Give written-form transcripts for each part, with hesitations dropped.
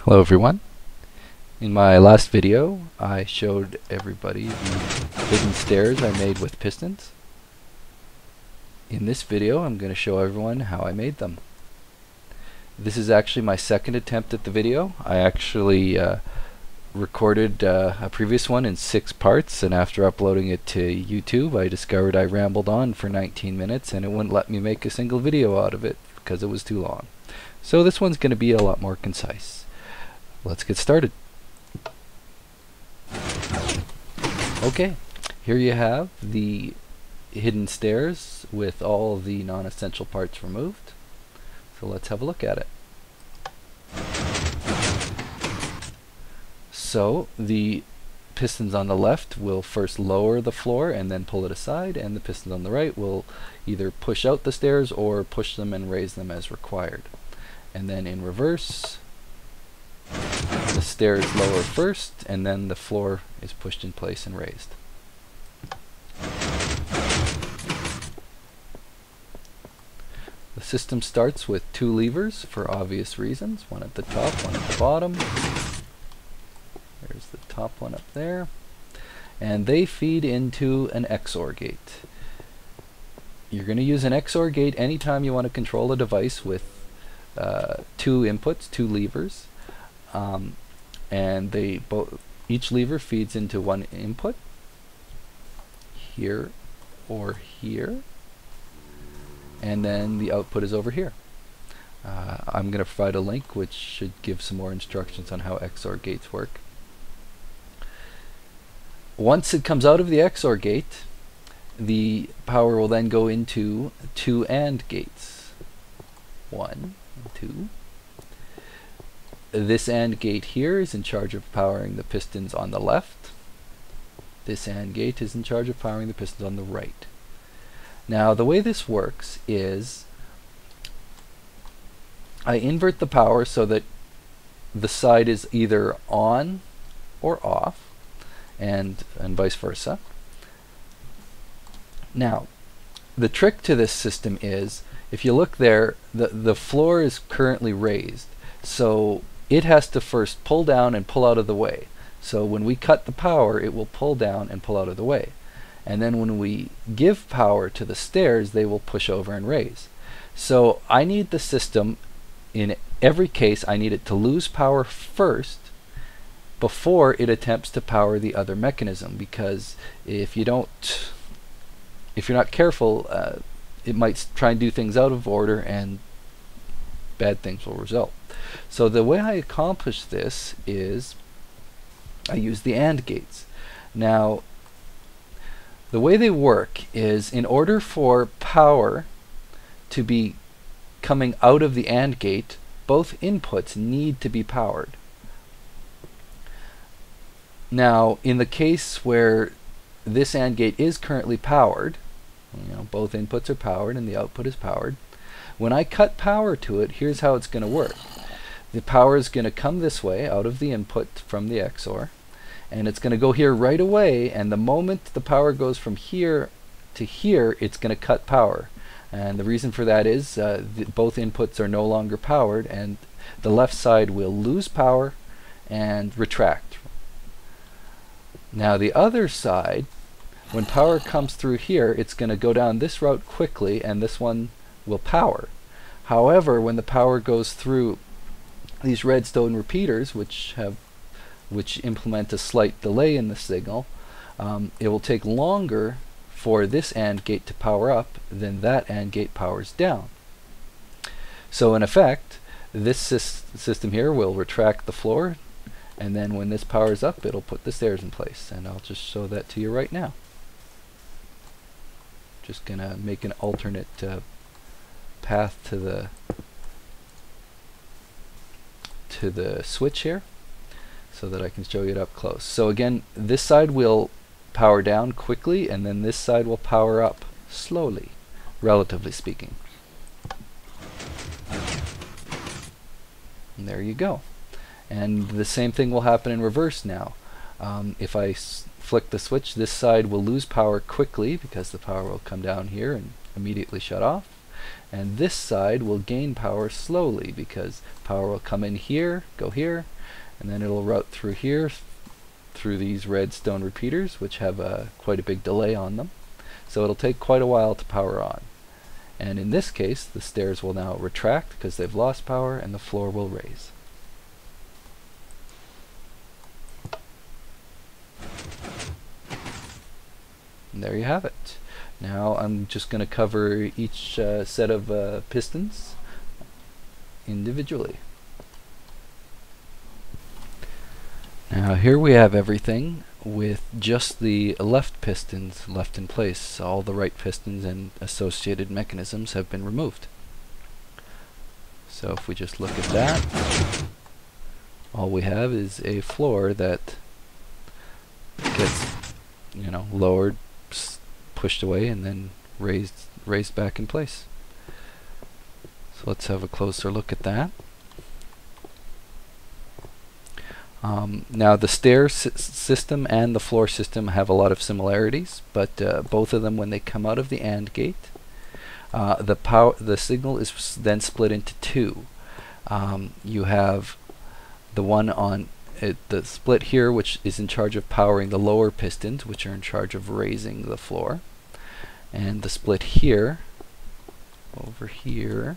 Hello everyone. In my last video I showed everybody the hidden stairs I made with pistons. In this video I'm going to show everyone how I made them. This is actually my second attempt at the video. I actually recorded a previous one in 6 parts, and after uploading it to YouTube I discovered I rambled on for 19 minutes and it wouldn't let me make a single video out of it because it was too long. So this one's going to be a lot more concise. Let's get started. Okay, here you have the hidden stairs with all the non-essential parts removed. So let's have a look at it. So the pistons on the left will first lower the floor and then pull it aside, and the pistons on the right will either push out the stairs or push them and raise them as required. And then in reverse, the stairs lower first and then the floor is pushed in place and raised. The system starts with 2 levers for obvious reasons, one at the top, one at the bottom. There's the top one up there, and they feed into an XOR gate. You're going to use an XOR gate anytime you want to control a device with 2 inputs, 2 levers. And each lever feeds into one input, here or here, and then the output is over here. I'm going to provide a link which should give some more instructions on how XOR gates work. Once it comes out of the XOR gate, the power will then go into 2 AND gates. 1 and 2. This AND gate here is in charge of powering the pistons on the left. This AND gate is in charge of powering the pistons on the right. Now the way this works is I invert the power so that the side is either on or off, and vice versa. Now the trick to this system is, if you look there, the floor is currently raised, so it has to first pull down and pull out of the way. So when we cut the power, it will pull down and pull out of the way. And then when we give power to the stairs, they will push over and raise. So I need the system, in every case, I need it to lose power first before it attempts to power the other mechanism, because if you're not careful, it might try and do things out of order and bad things will result. So the way I accomplish this is I use the AND gates. Now the way they work is, in order for power to be coming out of the AND gate, both inputs need to be powered. Now in the case where this AND gate is currently powered, both inputs are powered and the output is powered, when I cut power to it, here's how it's going to work. The power is going to come this way out of the input from the XOR, and it's going to go here right away, and the moment the power goes from here to here, it's going to cut power. And the reason for that is both inputs are no longer powered, and the left side will lose power and retract. Now the other side, when power comes through here, it's going to go down this route quickly and this one will power. However, when the power goes through these redstone repeaters, which implement a slight delay in the signal, it will take longer for this AND gate to power up than that AND gate powers down. So in effect, this system here will retract the floor, and then when this powers up, it'll put the stairs in place, and I'll just show that to you right now. Just gonna make an alternate path to the switch here so that I can show you it up close. So again, this side will power down quickly, and then this side will power up slowly, relatively speaking. And there you go. And the same thing will happen in reverse now. If I flick the switch, this side will lose power quickly because the power will come down here and immediately shut off. And this side will gain power slowly because power will come in here, go here, and then it'll route through here through these redstone repeaters, which have quite a big delay on them. So it'll take quite a while to power on. And in this case, the stairs will now retract because they've lost power, and the floor will raise. And there you have it. Now I'm just going to cover each set of pistons individually. Now here we have everything with just the left pistons left in place. All the right pistons and associated mechanisms have been removed. So if we just look at that, all we have is a floor that gets, lowered, pushed away, and then raised back in place. So let's have a closer look at that. Now the stair system and the floor system have a lot of similarities, but both of them, when they come out of the AND gate, the signal is then split into two. You have the one on the split here, which is in charge of powering the lower pistons, which are in charge of raising the floor, and the split here, over here,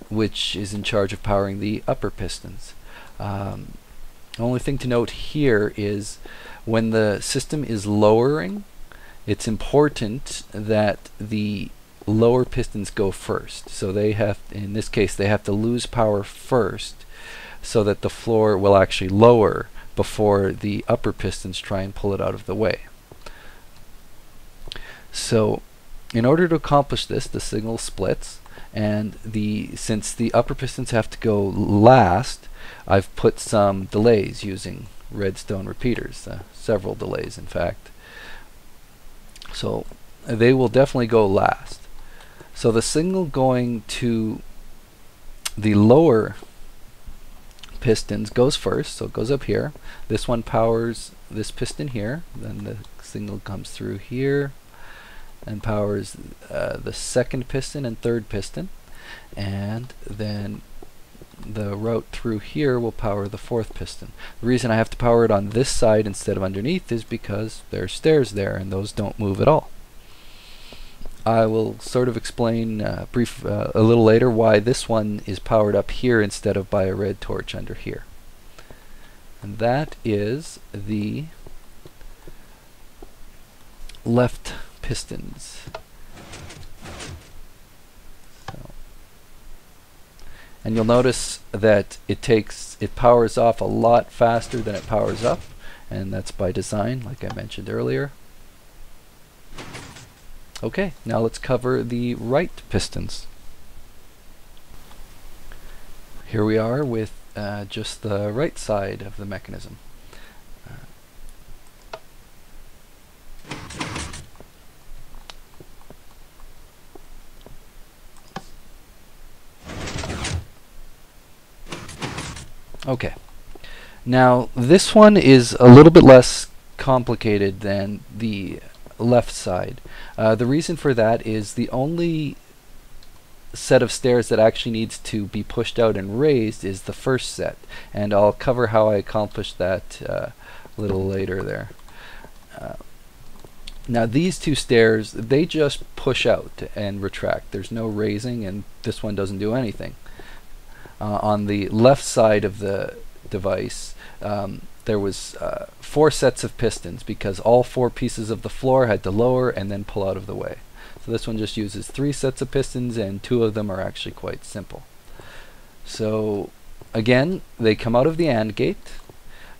which is in charge of powering the upper pistons. The only thing to note here is when the system is lowering, it's important that the lower pistons go first. So they have, in this case, they have to lose power first so that the floor will actually lower before the upper pistons try and pull it out of the way. So in order to accomplish this, the signal splits, and since the upper pistons have to go last, I've put some delays using redstone repeaters, several delays in fact. So they will definitely go last. So the signal going to the lower pistons goes first, so it goes up here. This one powers this piston here, then the signal comes through here and powers the second piston and third piston, and then the route through here will power the fourth piston. The reason I have to power it on this side instead of underneath is because there's stairs there and those don't move at all. I will sort of explain a little later why this one is powered up here instead of by a red torch under here. And that is the left pistons. And you'll notice that it powers off a lot faster than it powers up, and that's by design, like I mentioned earlier. Okay, now let's cover the right pistons. Here we are with just the right side of the mechanism. Okay, now this one is a little bit less complicated than the left side. The reason for that is the only set of stairs that actually needs to be pushed out and raised is the first set, and I'll cover how I accomplished that a little later there. Now these two stairs, they just push out and retract. There's no raising, and this one doesn't do anything. On the left side of the device, there was 4 sets of pistons because all 4 pieces of the floor had to lower and then pull out of the way. So this one just uses 3 sets of pistons, and 2 of them are actually quite simple. So again, they come out of the AND gate.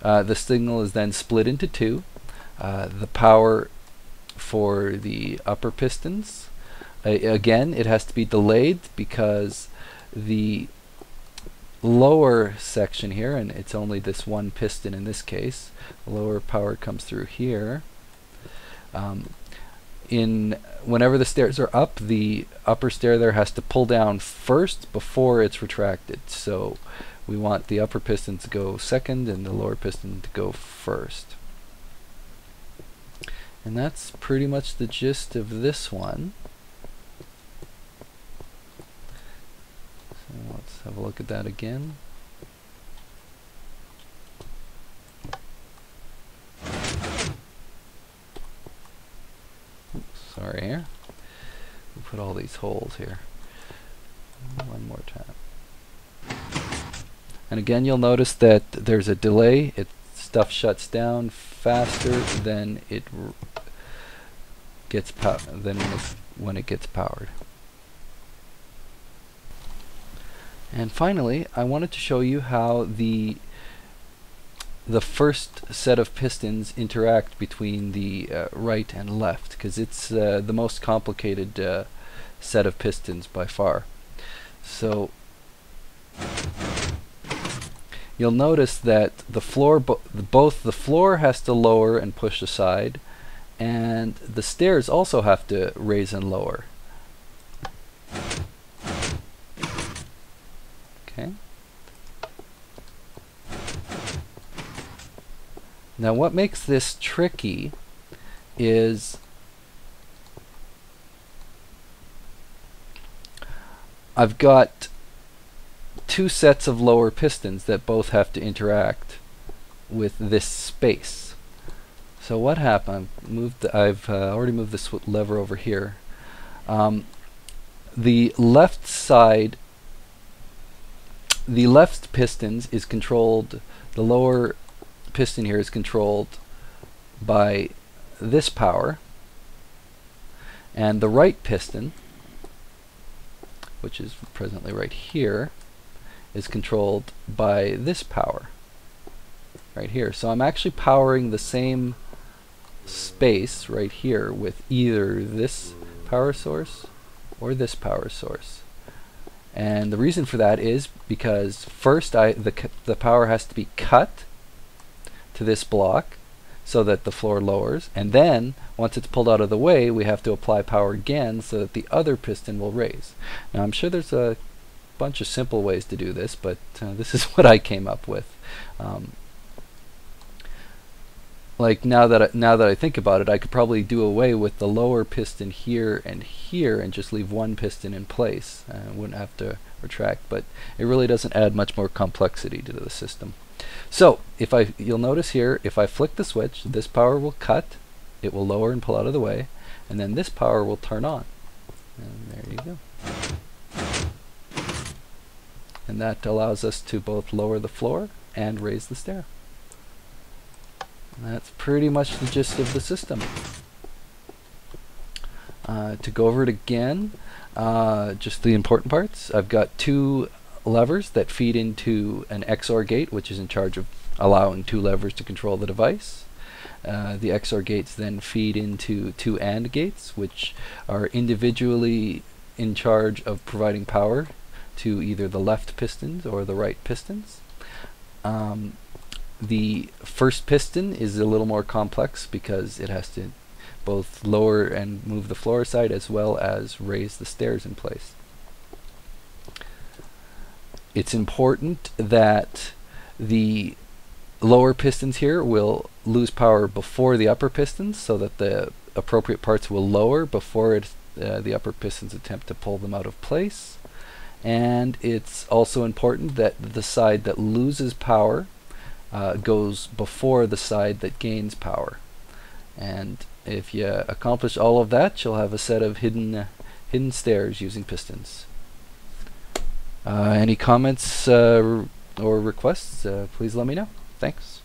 The signal is then split into 2. The power for the upper pistons, again, it has to be delayed because the lower section here, and it's only this one piston in this case, the lower power comes through here. Whenever the stairs are up, the upper stair there has to pull down first before it's retracted. So we want the upper piston to go second and the lower piston to go first. And that's pretty much the gist of this one. Let's have a look at that again. Oops, sorry here. We'll put all these holes here. One more time. And again, you'll notice that there's a delay. Stuff shuts down faster than it gets when it gets powered. And finally, I wanted to show you how the first set of pistons interact between the right and left, because it's the most complicated set of pistons by far. So you'll notice that the floor, both the floor has to lower and push aside, and the stairs also have to raise and lower. Okay. Now what makes this tricky is I've got two sets of lower pistons that both have to interact with this space. So what happened? I've already moved this lever over here. The left side, the left pistons is controlled, the lower piston here is controlled by this power, and the right piston, which is presently right here, is controlled by this power right here. So I'm actually powering the same space right here with either this power source or this power source. And the reason for that is because first the power has to be cut to this block so that the floor lowers, and then once it's pulled out of the way, we have to apply power again so that the other piston will raise. Now I'm sure there's a bunch of simple ways to do this, but this is what I came up with. Like now that I think about it, I could probably do away with the lower piston here and just leave one piston in place. I wouldn't have to retract, but it really doesn't add much more complexity to the system. So you'll notice here, if I flick the switch, this power will cut, it will lower and pull out of the way, and then this power will turn on. And there you go. And that allows us to both lower the floor and raise the stair. And that's pretty much the gist of the system. To go over it again, just the important parts. I've got two levers that feed into an XOR gate, which is in charge of allowing two levers to control the device. The XOR gates then feed into two AND gates, which are individually in charge of providing power to either the left pistons or the right pistons. The first piston is a little more complex because it has to both lower and move the floor aside as well as raise the stairs in place. It's important that the lower pistons here will lose power before the upper pistons so that the appropriate parts will lower before the upper pistons attempt to pull them out of place. And it's also important that the side that loses power goes before the side that gains power. And if you accomplish all of that, you'll have a set of hidden stairs using pistons. Any comments or requests, please let me know. Thanks.